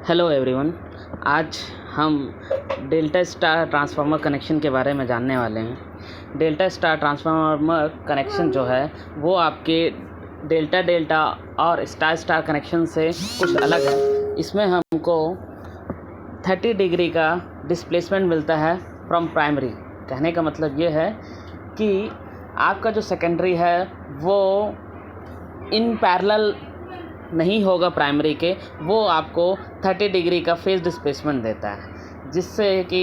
Hello everyone. आज हम delta star transformer connection के बारे में जानने वाले हैं। डेल्टा स्टार ट्रांसफार्मर कनेक्शन जो है वो आपके डेल्टा डेल्टा और स्टार स्टार कनेक्शन से कुछ अलग है। इसमें हमको 30 डिग्री का डिस्प्लेसमेंट मिलता है फ्रॉम प्राइमरी। कहने का मतलब ये है कि आपका जो सेकेंडरी है वो इन पैरेलल नहीं होगा प्राइमरी के, वो आपको 30 डिग्री का फेज डिस्प्लेसमेंट देता है, जिससे कि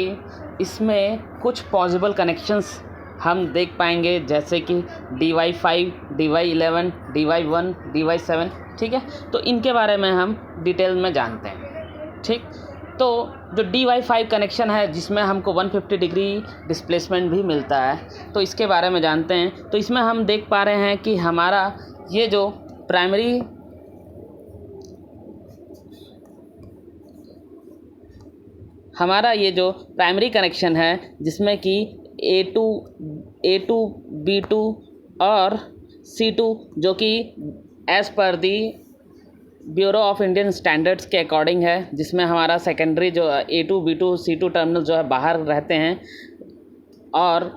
इसमें कुछ पॉसिबल कनेक्शंस हम देख पाएंगे, जैसे कि DY5, DY11, DY1, DY7। ठीक है, तो इनके बारे में हम डिटेल में जानते हैं। ठीक, तो जो DY5 कनेक्शन है जिसमें हमको 150 डिग्री डिस्प्लेसमेंट भी मिलता है, तो इसके बारे में जानते हैं। तो इसमें हम देख पा रहे हैं कि हमारा ये जो प्राइमरी कनेक्शन है जिसमें कि A2, B2 और C2 जो कि as per the bureau of Indian standards के अकॉर्डिंग है, जिसमें हमारा सेकेंडरी जो A2, B2, C2 टर्मिनल जो है बाहर रहते हैं, और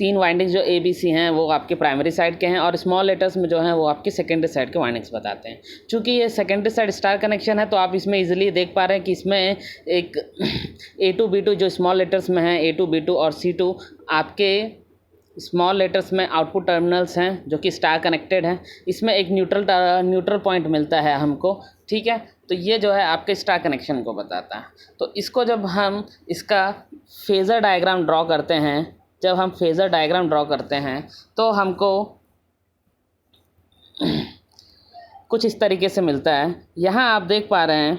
3 वाइंडिंग्स जो ABC हैं वो आपके प्राइमरी साइड के हैं, और स्मॉल लेटर्स में जो हैं वो आपके सेकेंडरी साइड के वाइंडिंग्स बताते हैं। चूँकि ये सेकेंडरी साइड स्टार कनेक्शन है तो आप इसमें इजीली देख पा रहे हैं कि इसमें एक A2, B2 जो स्मॉल लेटर्स में है, A2, B2 और C2 आपके स्मॉल लेटर्स में आउटपुट टर्मिनल्स हैं जो कि स्टार कनेक्टेड हैं। इसमें एक न्यूट्रल पॉइंट मिलता है हमको। ठीक है, तो ये जो है आपके स्टार कनेक्शन को बताता है। तो इसको जब हम इसका फेज़र डायग्राम ड्रॉ करते हैं तो हमको कुछ इस तरीके से मिलता है। यहाँ आप देख पा रहे हैं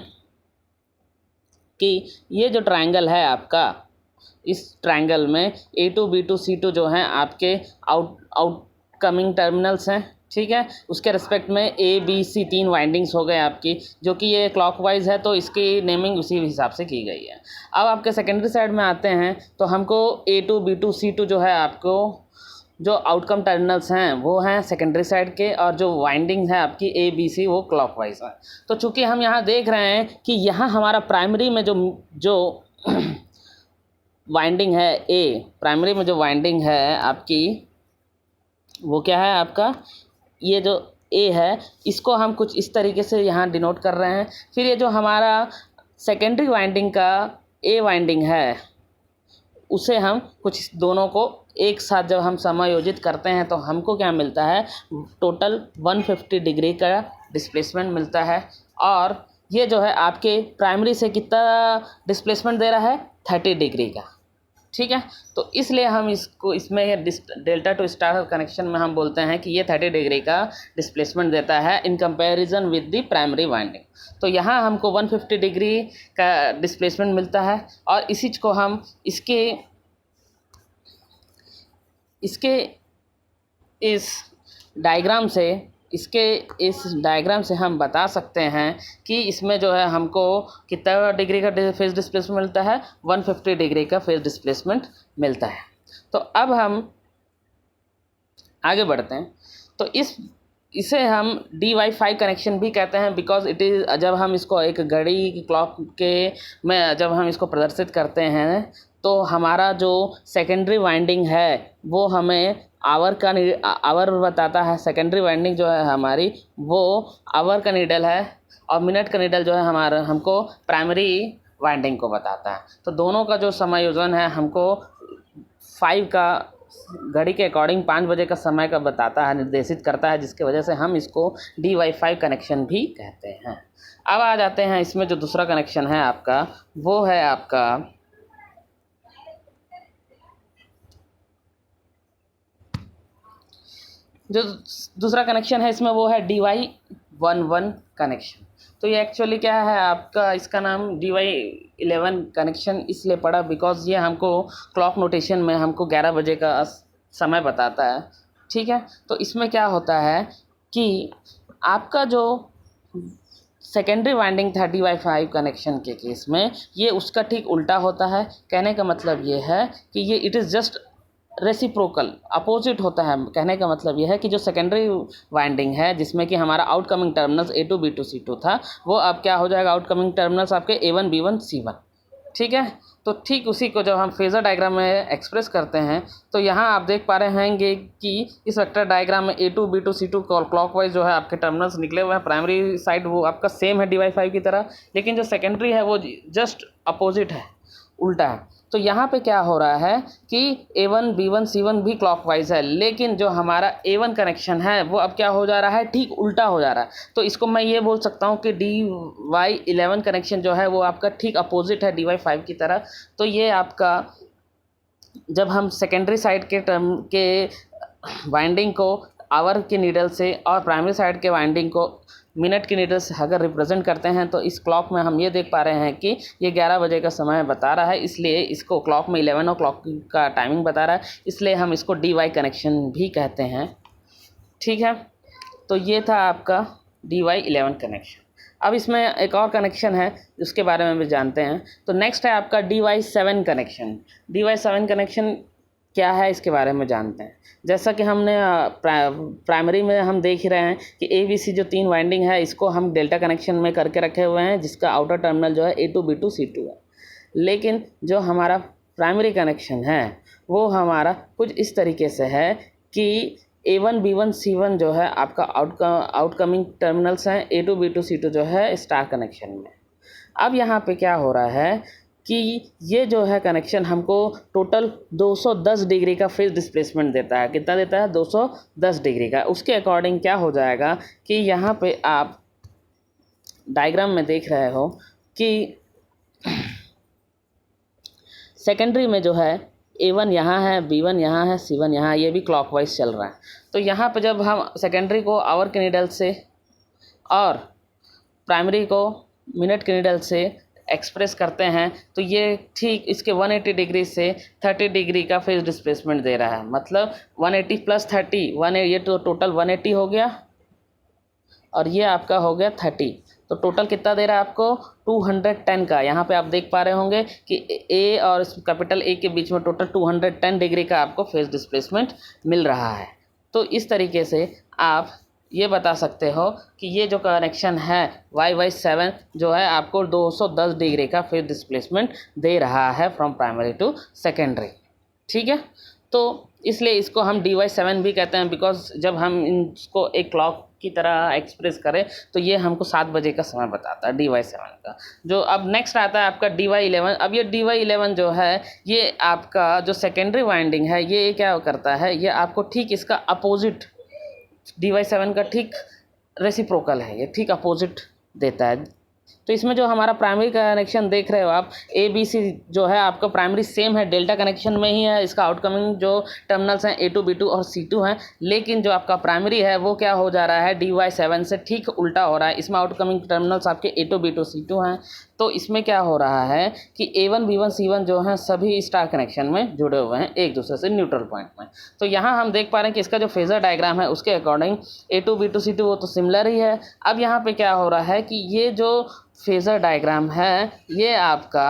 कि ये जो ट्रायंगल है आपका, इस ट्रायंगल में A2, B2, C2 जो हैं आपके आउटकमिंग टर्मिनल्स हैं। ठीक है, उसके रिस्पेक्ट में ABC 3 वाइंडिंग्स हो गए आपकी, जो कि ये क्लॉकवाइज है तो इसकी नेमिंग उसी हिसाब से की गई है। अब आपके सेकेंडरी साइड में आते हैं तो हमको A2, B2, C2 जो है आपको जो आउटकम टर्मिनल्स हैं वो हैं सेकेंडरी साइड के, और जो वाइंडिंग्स है आपकी ABC वो क्लॉकवाइज है। तो चूँकि हम यहाँ देख रहे हैं कि यहाँ हमारा प्राइमरी में जो वाइंडिंग है प्राइमरी में जो वाइंडिंग है आपकी वो क्या है, आपका ये जो A है इसको हम कुछ इस तरीके से यहाँ डिनोट कर रहे हैं। फिर ये जो हमारा सेकेंडरी वाइंडिंग का A वाइंडिंग है उसे हम कुछ दोनों को एक साथ जब हम समायोजित करते हैं तो हमको क्या मिलता है, टोटल 150 डिग्री का डिस्प्लेसमेंट मिलता है। और ये जो है आपके प्राइमरी से कितना डिस्प्लेसमेंट दे रहा है, 30 डिग्री का। ठीक है, तो इसलिए हम इसमें डेल्टा टू स्टार कनेक्शन में हम बोलते हैं कि ये 30 डिग्री का डिस्प्लेसमेंट देता है in comparison with the primary winding. तो यहाँ हमको 150 डिग्री का डिस्प्लेसमेंट मिलता है, और इसी को हम इसके इस डायग्राम से हम बता सकते हैं कि इसमें जो है हमको कितना डिग्री का फेज डिस्प्लेसमेंट मिलता है, 150 डिग्री का फेज डिस्प्लेसमेंट मिलता है। तो अब हम आगे बढ़ते हैं। तो इसे हम DY5 कनेक्शन भी कहते हैं, बिकॉज इट इज़, जब हम इसको एक घड़ी की क्लॉक के में जब हम इसको प्रदर्शित करते हैं तो हमारा जो सेकेंडरी वाइंडिंग है वो हमें आवर बताता है। सेकेंडरी वाइंडिंग जो है हमारी वो आवर का नीडल है, और मिनट का नीडल जो है हमारा हमको प्राइमरी वाइंडिंग को बताता है। तो दोनों का जो समायोजन है हमको 5 का घड़ी के अकॉर्डिंग 5 बजे का समय का बताता है, निर्देशित करता है, जिसके वजह से हम इसको DY5 कनेक्शन भी कहते हैं। अब आ जाते हैं इसमें जो दूसरा कनेक्शन है आपका, वो है आपका जो दूसरा कनेक्शन है इसमें वो है DY11 कनेक्शन। तो ये एक्चुअली क्या है आपका, इसका नाम DY11 कनेक्शन इसलिए पड़ा बिकॉज ये हमको क्लॉक नोटेशन में हमको 11 बजे का समय बताता है। ठीक है, तो इसमें क्या होता है कि आपका जो सेकेंडरी वाइंडिंग था DY5 कनेक्शन के केस में, ये उसका ठीक उल्टा होता है। कहने का मतलब ये है कि ये it is just reciprocal opposite होता है। कहने का मतलब यह है कि जो सेकेंडरी वाइंडिंग है जिसमें कि हमारा outcoming terminals A2 B2 C2 था, वो अब क्या हो जाएगा, आउटकमिंग टर्मिनल्स आपके A1 B1 C1। ठीक है, तो ठीक उसी को जब हम फेज़र डायग्राम में एक्सप्रेस करते हैं तो यहाँ आप देख पा रहे होंगे कि इस वेक्टर डायग्राम में A2 B2 C2 क्लॉकवाइज जो है आपके टर्मिनल्स निकले हुए हैं। प्राइमरी साइड वो आपका सेम है dy5 की तरह, लेकिन जो सेकेंडरी है वो जस्ट अपोजिट है, उल्टा है। तो यहाँ पे क्या हो रहा है कि A1 B1 C1 भी क्लॉकवाइज है, लेकिन जो हमारा A1 कनेक्शन है वो अब क्या हो जा रहा है, ठीक उल्टा हो जा रहा है। तो इसको मैं ये बोल सकता हूँ कि dy11 कनेक्शन जो है वो आपका ठीक अपोजिट है dy5 की तरह। तो ये आपका जब हम सेकेंडरी साइड के वाइंडिंग को आवर की नीडल से और प्राइमरी साइड के वाइंडिंग को मिनट की नीडल से अगर रिप्रेजेंट करते हैं तो इस क्लॉक में हम ये देख पा रहे हैं कि ये 11 बजे का समय बता रहा है, इसलिए इसको क्लॉक में 11 o'clock का टाइमिंग बता रहा है, इसलिए हम इसको dy कनेक्शन भी कहते हैं। ठीक है, तो ये था आपका dy11 कनेक्शन। अब इसमें एक और कनेक्शन है जिसके बारे में भी जानते हैं। तो नेक्स्ट है आपका dy7 कनेक्शन। dy7 कनेक्शन क्या है इसके बारे में जानते हैं। जैसा कि हमने प्राइमरी में हम देख ही रहे हैं कि ABC जो 3 वाइंडिंग है इसको हम डेल्टा कनेक्शन में करके रखे हुए हैं, जिसका आउटर टर्मिनल जो है A2 B2 C2 है। लेकिन जो हमारा प्राइमरी कनेक्शन है वो हमारा कुछ इस तरीके से है कि A1 B1 C1 जो है आपका आउटकमिंग टर्मिनल्स हैं, A2 B2 C2 जो है स्टार कनेक्शन में। अब यहाँ पे क्या हो रहा है कि ये जो है कनेक्शन हमको टोटल 210 डिग्री का फेज डिस्प्लेसमेंट देता है। कितना देता है, 210 डिग्री का। उसके अकॉर्डिंग क्या हो जाएगा कि यहाँ पे आप डायग्राम में देख रहे हो कि सेकेंडरी में जो है A1 यहाँ है, B1 यहाँ है, C1 यहाँ है, ये भी क्लॉकवाइज चल रहा है। तो यहाँ पे जब हम सेकेंडरी को आवर के नीडल से और प्राइमरी को मिनट के नीडल से एक्सप्रेस करते हैं तो ये ठीक इसके 180 डिग्री से 30 डिग्री का फेज डिस्प्लेसमेंट दे रहा है। मतलब 180 प्लस 30 ये तो टोटल 180 हो गया और ये आपका हो गया 30। तो टोटल कितना दे रहा है आपको, 210 का। यहाँ पे आप देख पा रहे होंगे कि A और कैपिटल A के बीच में टोटल 210 डिग्री का आपको फेज डिस्प्लेसमेंट मिल रहा है। तो इस तरीके से आप ये बता सकते हो कि ये जो कनेक्शन है y7 जो है आपको 210 डिग्री का फेज डिस्प्लेसमेंट दे रहा है फ्रॉम प्राइमरी टू सेकेंडरी। ठीक है, तो इसलिए इसको हम dy7 भी कहते हैं, बिकॉज जब हम इसको एक क्लॉक की तरह एक्सप्रेस करें तो ये हमको 7 बजे का समय बताता है dy7 का। जो अब नेक्स्ट आता है आपका dy11। अब ये dy11 जो है ये आपका जो सेकेंडरी वाइंडिंग है ये क्या करता है, ये आपको ठीक इसका अपोजिट dy7 का ठीक रेसिप्रोकल है, ये ठीक अपोजिट देता है। तो इसमें जो हमारा प्राइमरी कनेक्शन देख रहे हो आप, ABC जो है आपका प्राइमरी सेम है, डेल्टा कनेक्शन में ही है। इसका आउटकमिंग जो टर्मिनल्स हैं A2 B2 और C2 हैं, लेकिन जो आपका प्राइमरी है वो क्या हो जा रहा है, dy7 से ठीक उल्टा हो रहा है। इसमें आउटकमिंग टर्मिनल्स आपके A2 B2 C2 हैं। तो इसमें क्या हो रहा है कि A1 B1 C1 जो हैं सभी स्टार कनेक्शन में जुड़े हुए हैं एक दूसरे से न्यूट्रल पॉइंट में। तो यहाँ हम देख पा रहे हैं कि इसका जो फेज़र डायग्राम है उसके अकॉर्डिंग A2 B2 C2 वो तो सिमिलर ही है। अब यहाँ पे क्या हो रहा है कि ये जो फेज़र डायग्राम है ये आपका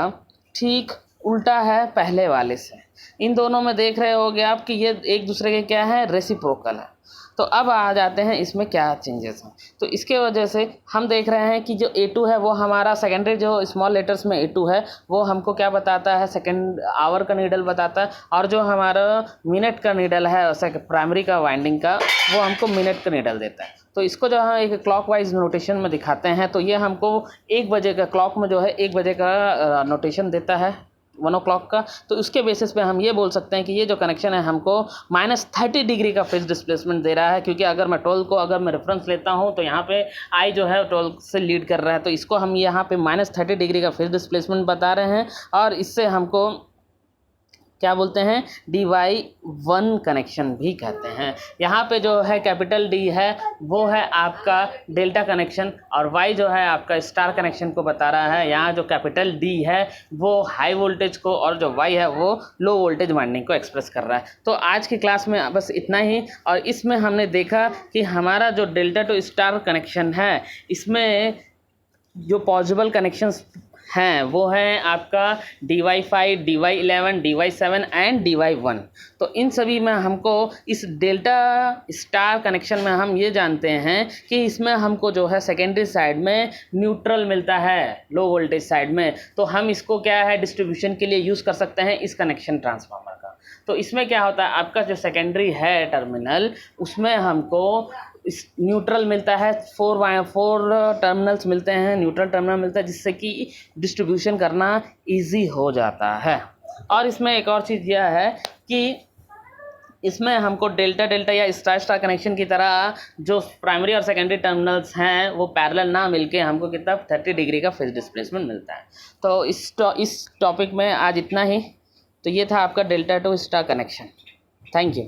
ठीक उल्टा है पहले वाले से। इन दोनों में देख रहे होगे आप कि ये एक दूसरे के क्या है, रेसिप्रोकल है। तो अब आ जाते हैं इसमें क्या चेंजेस हैं। तो इसके वजह से हम देख रहे हैं कि जो A2 है वो हमारा सेकेंडरी जो स्मॉल लेटर्स में A2 है वो हमको क्या बताता है, सेकेंड आवर का नीडल बताता है, और जो हमारा मिनट का नीडल है प्राइमरी का वाइंडिंग का वो हमको मिनट का नीडल देता है। तो इसको जो हम एक क्लॉकवाइज नोटेशन में दिखाते हैं तो ये हमको 1 बजे का क्लॉक में जो है 1 बजे का नोटेशन देता है 1 o'clock का। तो उसके बेसिस पे हम ये बोल सकते हैं कि ये जो कनेक्शन है हमको -30 डिग्री का फेज डिस्प्लेसमेंट दे रहा है। क्योंकि अगर मैं 12 को अगर मैं रेफरेंस लेता हूँ तो यहाँ पे I जो है 12 से लीड कर रहा है, तो इसको हम यहाँ पे -30 डिग्री का फेज डिस्प्लेसमेंट बता रहे हैं। और इससे हमको क्या बोलते हैं, dy1 कनेक्शन भी कहते हैं। यहाँ पे जो है कैपिटल D है वो है आपका डेल्टा कनेक्शन, और Y जो है आपका स्टार कनेक्शन को बता रहा है। यहाँ जो कैपिटल D है वो हाई वोल्टेज को और जो Y है वो लो वोल्टेज वाइंडिंग को एक्सप्रेस कर रहा है। तो आज की क्लास में बस इतना ही, और इसमें हमने देखा कि हमारा जो डेल्टा टू स्टार कनेक्शन है इसमें जो पॉसिबल कनेक्शंस हैं वो है आपका DY5, DY11, DY7 and DY1। तो इन सभी में हमको इस डेल्टा स्टार कनेक्शन में हम ये जानते हैं कि इसमें हमको जो है सेकेंडरी साइड में न्यूट्रल मिलता है लो वोल्टेज साइड में। तो हम इसको क्या है डिस्ट्रीब्यूशन के लिए यूज़ कर सकते हैं इस कनेक्शन ट्रांसफार्मर का। तो इसमें क्या होता है आपका जो सेकेंडरी है टर्मिनल उसमें हमको इस न्यूट्रल मिलता है, 4 टर्मिनल्स मिलते हैं, न्यूट्रल टर्मिनल मिलता है जिससे कि डिस्ट्रीब्यूशन करना इजी हो जाता है। और इसमें एक और चीज़ यह है कि इसमें हमको डेल्टा डेल्टा या स्टार स्टार कनेक्शन की तरह जो प्राइमरी और सेकेंडरी टर्मिनल्स हैं वो पैरेलल ना मिलके हमको कितना 30 डिग्री का फेज डिस्प्लेसमेंट मिलता है। तो इस टॉपिक में आज इतना ही। तो ये था आपका delta two star connection. Thank you.